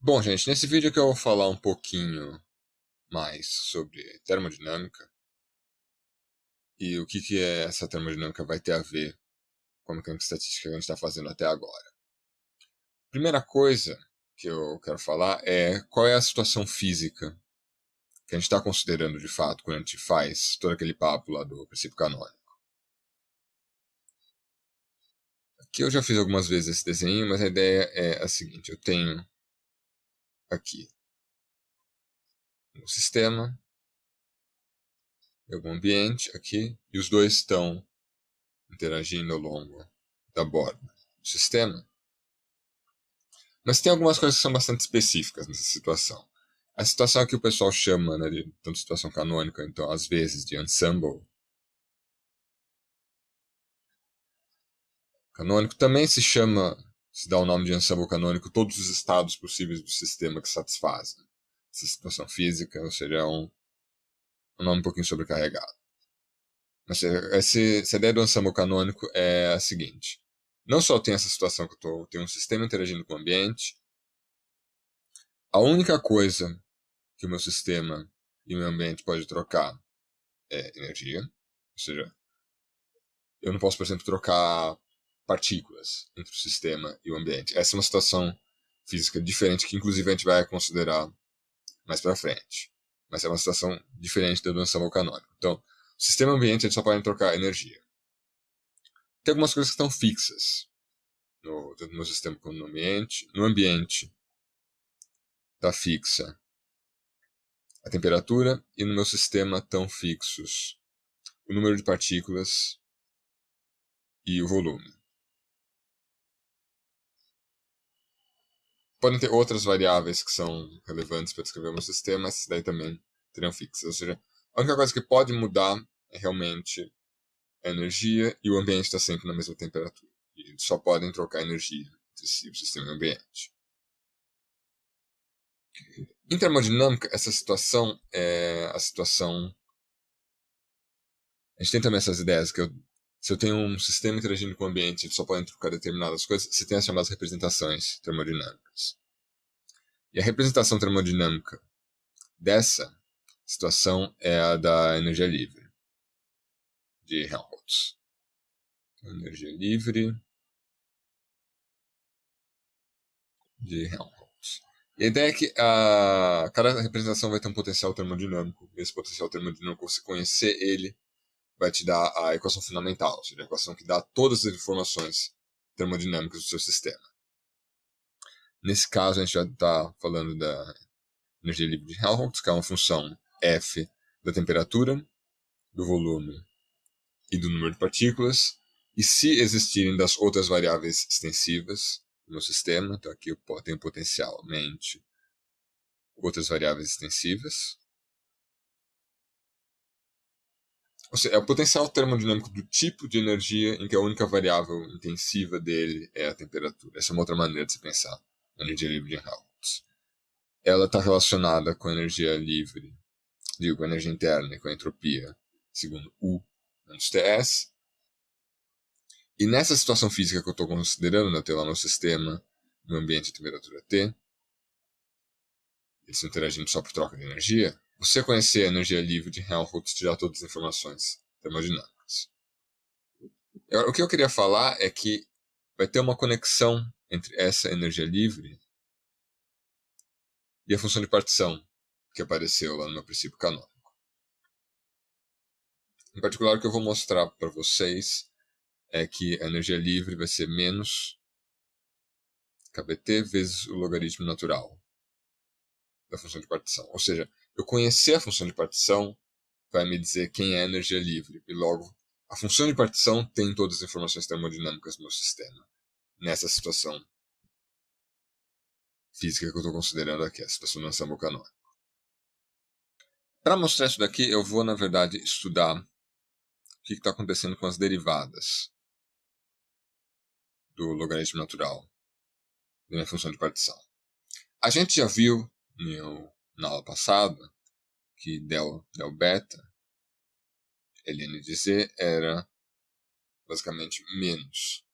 Bom, gente, nesse vídeo aqui eu vou falar um pouquinho mais sobre termodinâmica e o que essa termodinâmica vai ter a ver com a mecânica estatística que a gente está fazendo até agora. Primeira coisa que eu quero falar é qual é a situação física que a gente está considerando de fato quando a gente faz todo aquele papo lá do princípio canônico. Aqui eu já fiz algumas vezes esse desenho, mas a ideia é a seguinte: eu tenho aqui um sistema, algum ambiente aqui, e os dois estão interagindo ao longo da borda do sistema. Mas tem algumas coisas que são bastante específicas nessa situação. A situação que o pessoal chama, né, de tanto situação canônica, então às vezes de ensemble canônico, também se dá o nome de ensemble canônico todos os estados possíveis do sistema que satisfazem essa situação física, ou seja, é um nome um pouquinho sobrecarregado. Mas essa ideia do ensemble canônico é a seguinte: não só tem essa situação que eu tenho um sistema interagindo com o ambiente, a única coisa que o meu sistema e o meu ambiente pode trocar é energia. Ou seja, eu não posso, por exemplo, trocar partículas entre o sistema e o ambiente. Essa é uma situação física diferente que, inclusive, a gente vai considerar mais para frente. Mas é uma situação diferente da do ensemble canônico. Então, o sistema e o ambiente a gente só pode trocar energia. Tem algumas coisas que estão fixas, tanto no sistema quanto no ambiente. No ambiente está fixa a temperatura e no meu sistema estão fixos o número de partículas e o volume. Podem ter outras variáveis que são relevantes para descrever o meu sistema, mas daí também teriam fixas. Ou seja, a única coisa que pode mudar é realmente a energia e o ambiente está sempre na mesma temperatura. E só podem trocar energia entre si, o sistema e o ambiente. Em termodinâmica, essa situação é a situação. A gente tem também essas ideias que se eu tenho um sistema interagindo com o ambiente, só podem trocar determinadas coisas, você tem as chamadas representações termodinâmicas. E a representação termodinâmica dessa situação é a da energia livre, de Helmholtz. Energia livre de Helmholtz. E a ideia é que cada representação vai ter um potencial termodinâmico. E esse potencial termodinâmico, você conhecer ele, vai te dar a equação fundamental, ou seja, a equação que dá todas as informações termodinâmicas do seu sistema. Nesse caso, a gente já está falando da energia livre de Helmholtz, que é uma função F da temperatura, do volume e do número de partículas, e se existirem das outras variáveis extensivas no meu sistema, então aqui eu tenho potencialmente outras variáveis extensivas, ou seja, é o potencial termodinâmico do tipo de energia em que a única variável intensiva dele é a temperatura. Essa é uma outra maneira de se pensar na energia livre de Helmholtz. Ela está relacionada com a energia livre, com a energia interna e com a entropia, segundo U menos TS. E nessa situação física que eu estou considerando, eu tenho lá no sistema, no ambiente a temperatura T, eles estão interagindo só por troca de energia, você conhecer a energia livre de Helmholtz te dá todas as informações termodinâmicas. O que eu queria falar é que vai ter uma conexão entre essa energia livre e a função de partição que apareceu lá no meu princípio canônico. Em particular, o que eu vou mostrar para vocês é que a energia livre vai ser menos kBt vezes o logaritmo natural da função de partição. Ou seja, eu conhecer a função de partição vai me dizer quem é a energia livre. E logo, a função de partição tem todas as informações termodinâmicas do meu sistema. Nessa situação física que eu estou considerando aqui, a situação do ensemble canônico. Para mostrar isso daqui, eu vou, na verdade, estudar o que está acontecendo com as derivadas do logaritmo natural da minha função de partição. A gente já viu na aula passada que del beta, ln de z, era basicamente menos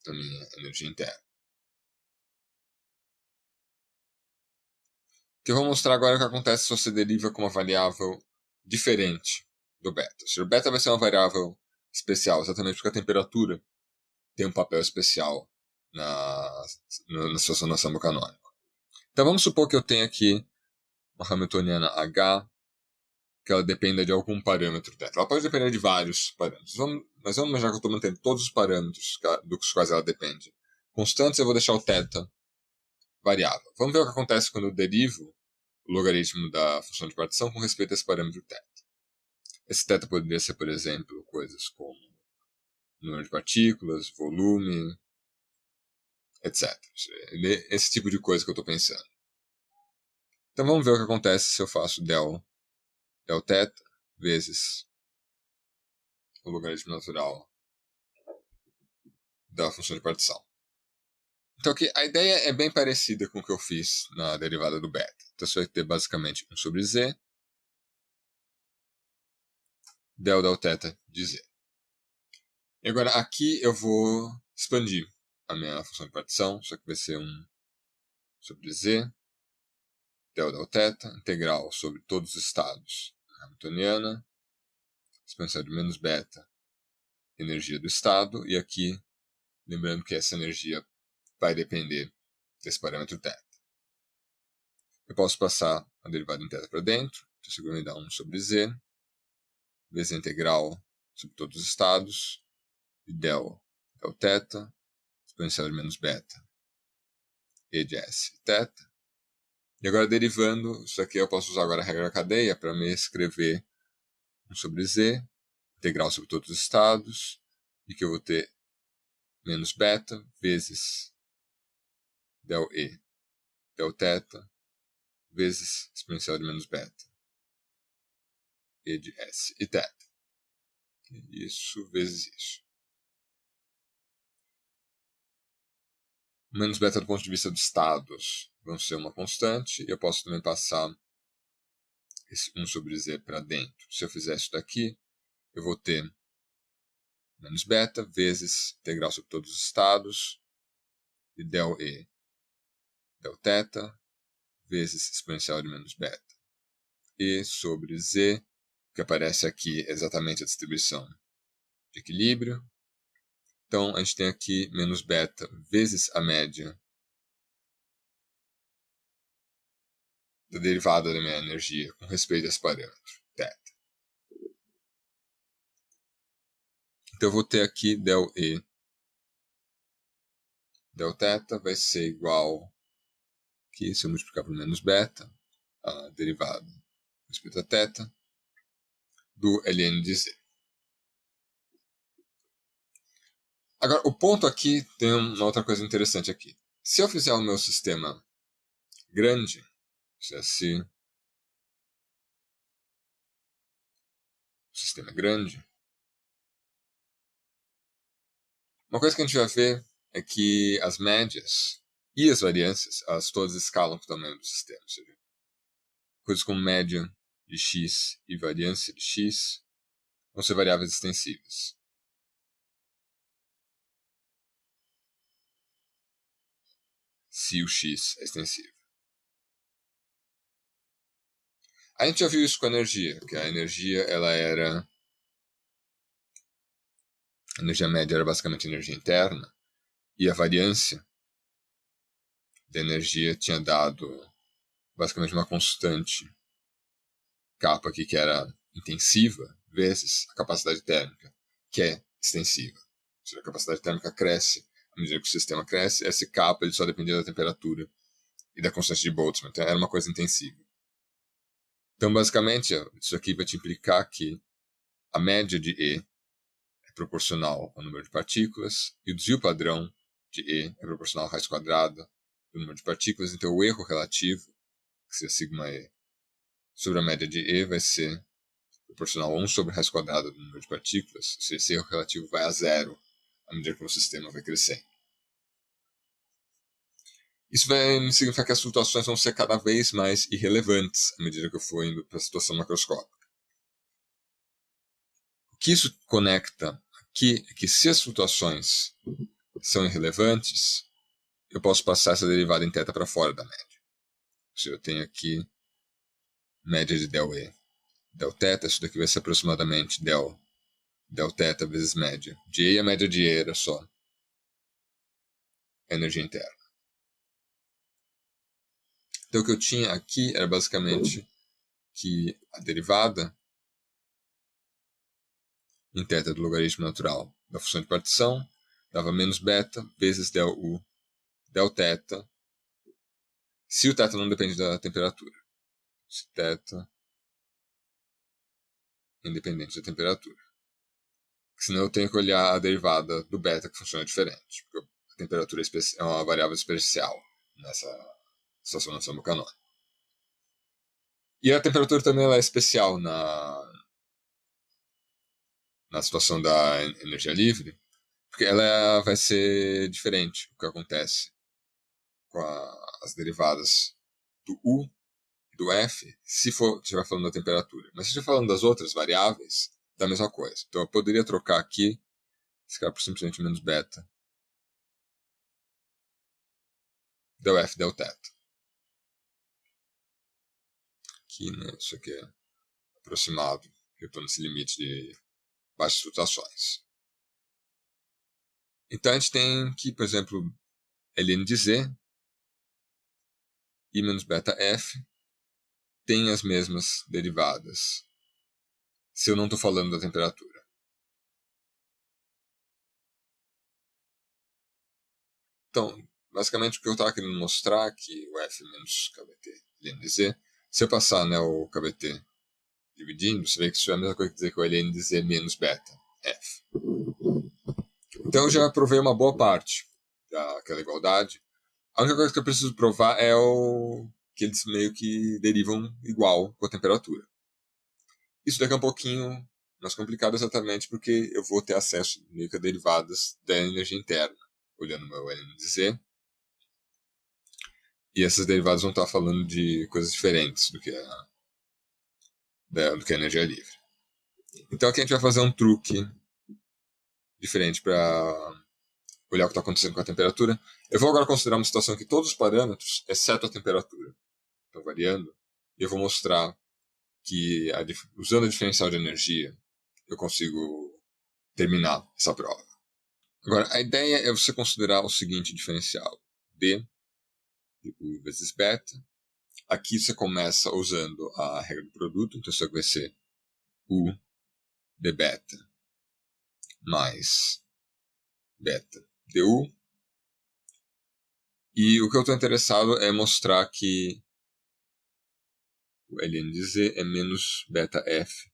da minha energia interna. Que eu vou mostrar agora o que acontece se você deriva com uma variável diferente do beta. Ou seja, o beta vai ser uma variável especial, exatamente porque a temperatura tem um papel especial na situação do ensemble canônico. Então vamos supor que eu tenho aqui uma Hamiltoniana H, que ela dependa de algum parâmetro θ. Ela pode depender de vários parâmetros, mas vamos imaginar que eu estou mantendo todos os parâmetros dos quais ela depende constantes. Eu vou deixar o θ variável. Vamos ver o que acontece quando eu derivo o logaritmo da função de partição com respeito a esse parâmetro θ. Esse θ poderia ser, por exemplo, coisas como número de partículas, volume, etc. Esse tipo de coisa que eu estou pensando. Então vamos ver o que acontece se eu faço del θ vezes o logaritmo natural da função de partição. Então aqui, a ideia é bem parecida com o que eu fiz na derivada do beta. Então você vai ter basicamente 1 sobre z, del θ de z. E agora aqui eu vou expandir a minha função de partição, só que vai ser 1 sobre z, del θ, integral sobre todos os estados hamiltoniana, expansão de menos beta, energia do estado, e aqui, lembrando que essa energia vai depender desse parâmetro θ. Eu posso passar a derivada em θ para dentro, então isso vai me dar 1 sobre z, vezes a integral sobre todos os estados, e del θ, exponencial de menos beta, e de s θ. E agora, derivando, isso aqui eu posso usar agora a regra da cadeia para me escrever 1 sobre z, integral sobre todos os estados, e que eu vou ter menos beta vezes del θ, vezes exponencial de menos beta, e de s e θ. Isso vezes isso. Menos beta do ponto de vista dos estados vão ser uma constante, e eu posso também passar esse 1 sobre z para dentro. Se eu fizer isso daqui, eu vou ter menos beta vezes integral sobre todos os estados, e del θ, vezes exponencial de menos beta. E sobre z, que aparece aqui exatamente a distribuição de equilíbrio. Então, a gente tem aqui menos beta vezes a média da derivada da minha energia com respeito a esse parâmetro, θ. Então, eu vou ter aqui del θ vai ser igual, aqui, se eu multiplicar por menos beta, a derivada com respeito a θ, do ln de z. Agora, o ponto aqui tem uma outra coisa interessante aqui. Se eu fizer o meu sistema grande, se assim, o sistema é grande, uma coisa que a gente vai ver é que as médias e as variâncias, elas todas escalam com o tamanho do sistema. Ou seja, coisas como média de x e variância de x vão ser variáveis extensivas. Se o x é extensivo. A gente já viu isso com a energia, que a energia a energia média era basicamente energia interna, e a variância da energia tinha dado basicamente uma constante capa aqui que era intensiva, vezes a capacidade térmica, que é extensiva. Ou seja, a capacidade térmica cresce à medida que o sistema cresce, esse capa ele só dependia da temperatura e da constante de Boltzmann, então era uma coisa intensiva. Então, basicamente, isso aqui vai te implicar que a média de E é proporcional ao número de partículas e o desvio padrão de E é proporcional à raiz quadrada do número de partículas, então o erro relativo, que seria sigma E, sobre a média de E vai ser proporcional a 1 sobre a raiz quadrada do número de partículas, ou seja, esse erro relativo vai a zero à medida que o sistema vai crescendo. Isso vai significar que as flutuações vão ser cada vez mais irrelevantes à medida que eu for indo para a situação macroscópica. O que isso conecta aqui é que se as flutuações são irrelevantes, eu posso passar essa derivada em θ para fora da média. seja, eu tenho aqui média de del E. Del θ, isso daqui vai ser aproximadamente del θ vezes média de E, e a média de E era só a energia interna. Então o que eu tinha aqui era basicamente que a derivada em θ do logaritmo natural da função de partição dava menos beta vezes del U del θ, se o θ não depende da temperatura. Se θ é independente da temperatura. Senão eu tenho que olhar a derivada do beta, que funciona diferente, porque a temperatura é uma variável especial nessa situação da samba canônica. E a temperatura também ela é especial na situação da energia livre, porque ela vai ser diferente o que acontece com as derivadas do U e do F, se estiver falando da temperatura. Mas se estiver falando das outras variáveis, dá a mesma coisa. Então eu poderia trocar aqui esse cara por simplesmente menos beta del F del θ. Aqui, né, isso aqui é aproximado, eu estou nesse limite de baixas flutuações. Então a gente tem que, por exemplo, ln de z e menos beta f tem as mesmas derivadas, se eu não estou falando da temperatura. Então, basicamente o que eu estava querendo mostrar é que o f menos kbt ln de z, se eu passar, né, o kbt dividindo, você vê que isso é a mesma coisa que dizer que o ln de z menos beta f. Então eu já provei uma boa parte daquela igualdade. A única coisa que eu preciso provar é que eles meio que derivam igual com a temperatura. Isso daqui é um pouquinho mais complicado exatamente porque eu vou ter acesso meio que a derivadas da energia interna, olhando o meu ln de z. E essas derivadas vão estar falando de coisas diferentes do que a energia livre. Então aqui a gente vai fazer um truque diferente para olhar o que está acontecendo com a temperatura. Eu vou agora considerar uma situação que todos os parâmetros, exceto a temperatura, estão variando. E eu vou mostrar que, usando a diferencial de energia, eu consigo terminar essa prova. Agora, a ideia é você considerar o seguinte diferencial. D de U vezes beta. Aqui você começa usando a regra do produto, então isso vai ser U de beta mais beta du. E o que eu estou interessado é mostrar que o ln de z é menos beta f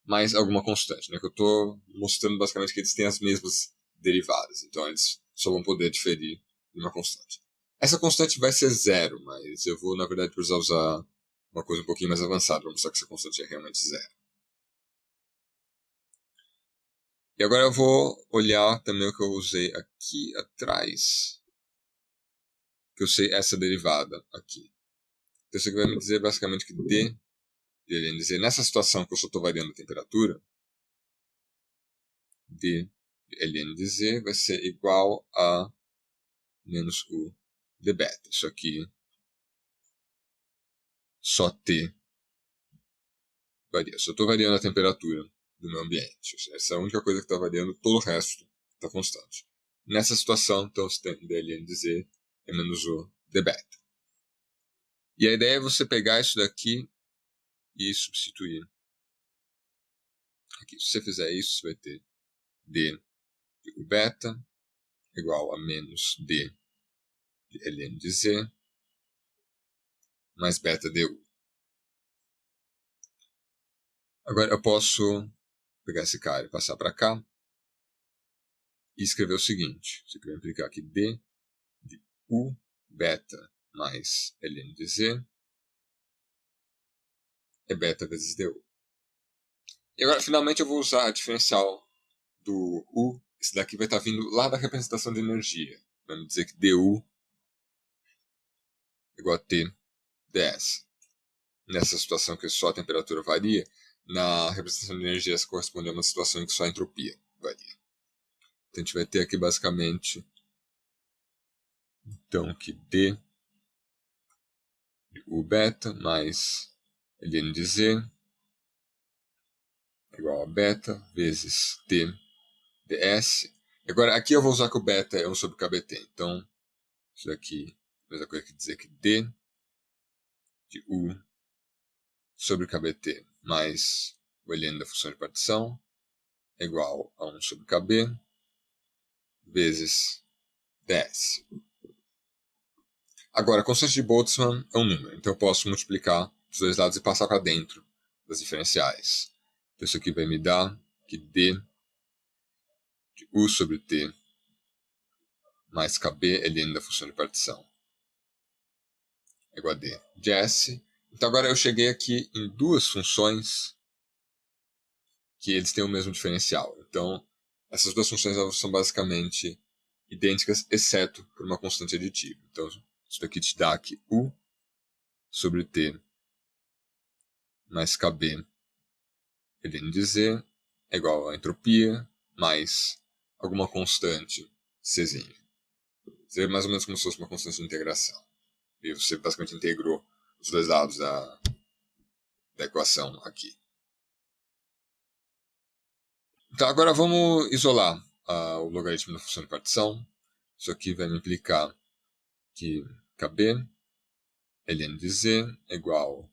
mais alguma constante, né? Que eu estou mostrando basicamente que eles têm as mesmas derivadas, então eles só vão poder diferir de uma constante. Essa constante vai ser zero, mas eu vou, na verdade, precisar usar uma coisa um pouquinho mais avançada para mostrar que essa constante é realmente zero. E agora eu vou olhar também o que eu usei aqui atrás, que eu sei essa derivada aqui. Então isso aqui vai me dizer basicamente que d de ln de z, nessa situação que eu só estou variando a temperatura, d de ln de z vai ser igual a menos u de beta. Isso aqui só t varia. Só estou variando a temperatura do meu ambiente. Essa é a única coisa que está variando, todo o resto está constante. Nessa situação, então, você tem d ln de z é menos u de beta. E a ideia é você pegar isso daqui e substituir. Aqui, se você fizer isso, você vai ter d de u beta igual a menos d de ln de z mais beta du. Agora eu posso pegar esse cara e passar para cá e escrever o seguinte. Isso aqui vai implicar que d de u beta mais ln de z é beta vezes du. E agora, finalmente, eu vou usar a diferencial do u. Esse daqui vai estar vindo lá da representação de energia. Vai me dizer que du igual a t ds. Nessa situação que só a temperatura varia, na representação de energia isso corresponde a uma situação em que só a entropia varia. Então a gente vai ter aqui basicamente então que d de U beta mais ln de Z igual a beta vezes T ds. Agora, aqui eu vou usar que o beta é 1 sobre kbt. Então, isso daqui é a mesma coisa que dizer que D de U sobre kbt mais o ln da função de partição é igual a 1 sobre kb vezes ds. Agora, a constante de Boltzmann é um número, então eu posso multiplicar dos dois lados e passar para dentro das diferenciais. Então isso aqui vai me dar que D de U sobre T mais KB ln da função de partição é igual a D de S. Então agora eu cheguei aqui em duas funções que eles têm o mesmo diferencial. Então essas duas funções elas são basicamente idênticas, exceto por uma constante aditiva. Então isso daqui te dá que U sobre T mais KB ln de Z é igual a entropia mais alguma constante Czinho. Seria mais ou menos como se fosse uma constante de integração. E você basicamente integrou os dois lados da equação aqui. Então agora vamos isolar o logaritmo da função de partição. Isso aqui vai me implicar que KB ln de Z é igual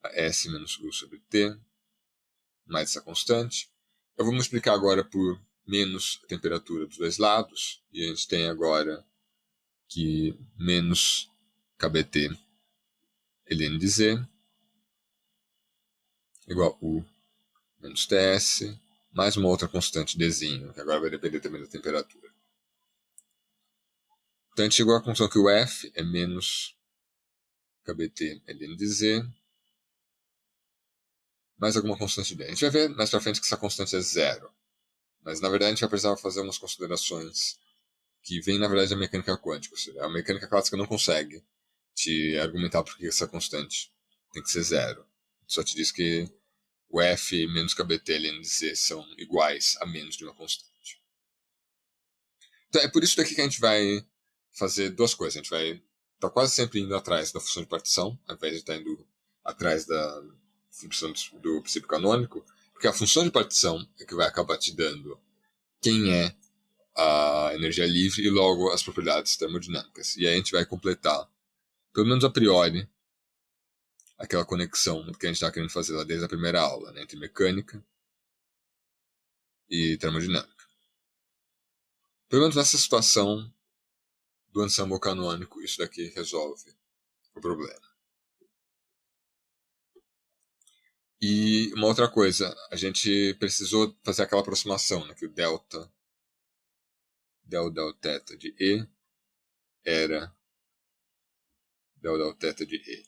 a S menos U sobre T mais essa constante. Eu vou multiplicar agora por menos a temperatura dos dois lados. E a gente tem agora que menos kbt ln de Z igual a U menos Ts mais uma outra constante Dzinho, que agora vai depender também da temperatura. Então a gente chegou à conclusão que o F é menos kbt ln de Z mais alguma constante D. A gente vai ver mais pra frente que essa constante é zero. Mas na verdade a gente vai precisar fazer umas considerações que vêm na verdade da mecânica quântica. Ou seja, a mecânica clássica não consegue te argumentar por que essa constante tem que ser zero. Só te diz que o F menos kbt ln de Z são iguais a menos de uma constante. Então é por isso daqui que a gente vai fazer duas coisas. A gente vai estar quase sempre indo atrás da função de partição, ao invés de estar indo atrás da função do princípio canônico, porque a função de partição é que vai acabar te dando quem é a energia livre e logo as propriedades termodinâmicas. E aí a gente vai completar, pelo menos a priori, aquela conexão que a gente está querendo fazer lá desde a primeira aula, né, entre mecânica e termodinâmica. Pelo menos nessa situação do ensemble canônico, isso daqui resolve o problema. E uma outra coisa, a gente precisou fazer aquela aproximação, né, que o delta θ de E era θ de E.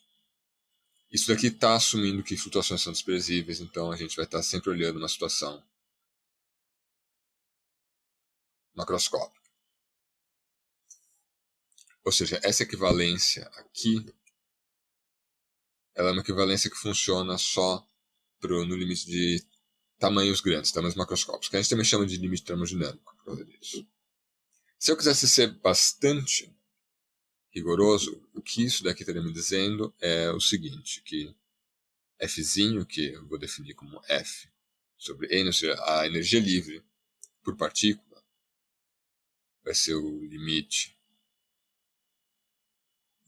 Isso daqui está assumindo que flutuações são desprezíveis, então a gente vai estar sempre olhando uma situação macroscópica. Ou seja, essa equivalência aqui, ela é uma equivalência que funciona só no limite de tamanhos grandes, tamanhos macroscópicos, que a gente também chama de limite termodinâmico por causa disso. Se eu quisesse ser bastante rigoroso, o que isso daqui estaria me dizendo é o seguinte, que Fzinho, que eu vou definir como F sobre N, ou seja, a energia livre por partícula, vai ser o limite.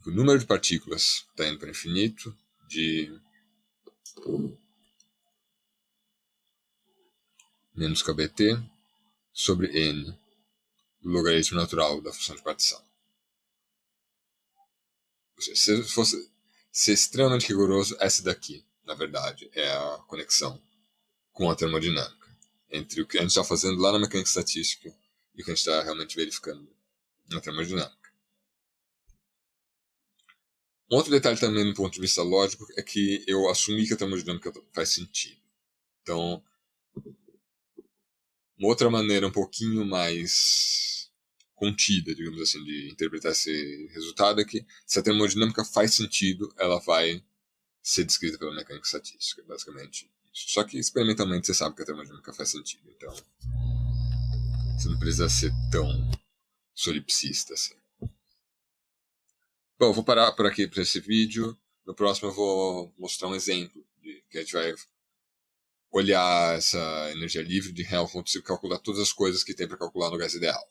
O número de partículas está indo para o infinito de menos kbt sobre N, o logaritmo natural da função de partição. Ou seja, se fosse ser extremamente rigoroso, essa daqui, na verdade, é a conexão com a termodinâmica, entre o que a gente está fazendo lá na mecânica estatística e o que a gente está realmente verificando na termodinâmica. Um outro detalhe também, do ponto de vista lógico, é que eu assumi que a termodinâmica faz sentido. Então, uma outra maneira um pouquinho mais contida, digamos assim, de interpretar esse resultado é que se a termodinâmica faz sentido, ela vai ser descrita pela mecânica estatística, basicamente isso. Só que experimentalmente você sabe que a termodinâmica faz sentido, então você não precisa ser tão solipsista assim. Bom, eu vou parar por aqui para esse vídeo. No próximo eu vou mostrar um exemplo de que a gente vai olhar essa energia livre de Helmholtz e calcular todas as coisas que tem para calcular no gás ideal.